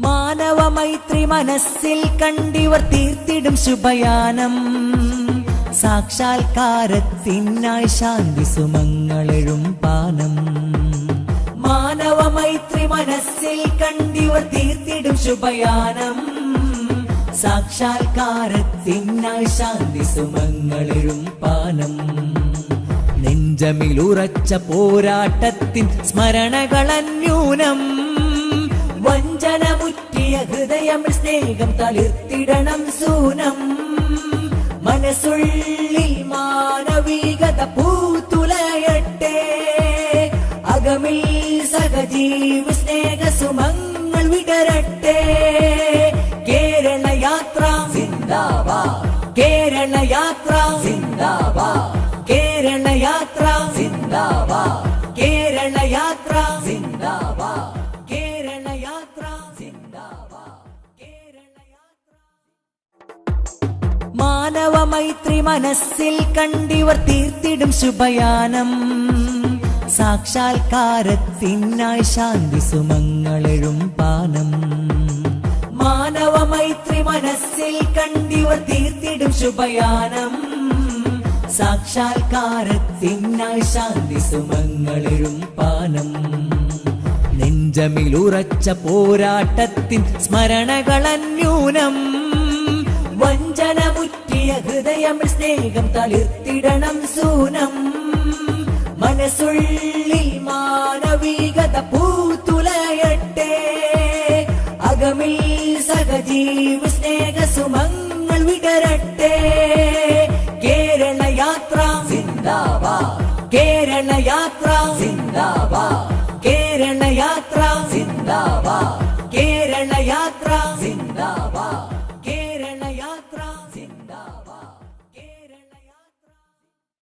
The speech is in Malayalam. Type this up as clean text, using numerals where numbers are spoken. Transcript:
മാനവ മൈത്രി മനസ്സിൽ കണ്ടിവർ തീർത്തിടും ശുഭയാനം. സാക്ഷാത്കാരത്തിനായി ശാന്തി സുമങ്ങളെഴും പാനം. മാനവ മൈത്രി മനസ്സിൽ കണ്ടിവർ തീർത്തിടും ശുഭയാനം. സാക്ഷാത്കാരത്തിനായി ശാന്തി സുമങ്ങളെഴും പാനം. നെഞ്ചമിലുറച്ച പോരാട്ടത്തിൻ സ്മരണകളന്യൂനം. വഞ്ചന മുറ്റിയ ഹൃദയം സ്നേഹം തളിർത്തിടണം സൂനം. മനസ്സുള്ളിൽ മാനവികത പൂത്തുലയട്ടെ. അകമിൽ സഹജീവ സ്നേഹ സുമങ്ങൾ വിടരട്ടെ. കേരള യാത്ര സിന്ദാബാദ്, കേരള യാത്ര സിന്ദാബാദ്, കേരള യാത്ര സിന്ദാബാദ്, കേരള യാത്ര സിന്ദാബാദ്, കേരള യാത്ര സിന്ദാബാദ്, കേരള യാത്ര. മാനവ മൈത്രി മനസ്സിൽ കണ്ടിവർ തീർത്തിടും ശുഭയാനം. സാക്ഷാത്കാരത്തിനായി ശാന്തി സുമങ്ങളെഴും പാനം. മാനവ മൈത്രി മനസ്സിൽ കണ്ടിവർ തീർത്തിടും ശുഭയാനം. സാക്ഷാത്കാരത്തിനായി ശാന്തി സുമങ്ങളെഴും പാനം. നെഞ്ചമിലുറച്ച പോരാട്ടത്തിൻ സ്മരണകളന്യൂനം. വഞ്ചന മുറ്റിയ ഹൃദയം സ്നേഹം തളിർത്തിടണം സൂനം. മനസ്സുള്ളിൽ മാനവികത പൂത്തുലയട്ടെ. അകമിൽ സഹജീവ സ്നേഹ സുമങ്ങൾ വിടരട്ടെ. കേരള യാത്ര സിന്ദാബാദ്, കേരള യാത്ര സിന്ദാബാദ്, കേരള യാത്ര സിന്ദാബാദ്, കേരള യാത്ര സിന്ദാബാദ്.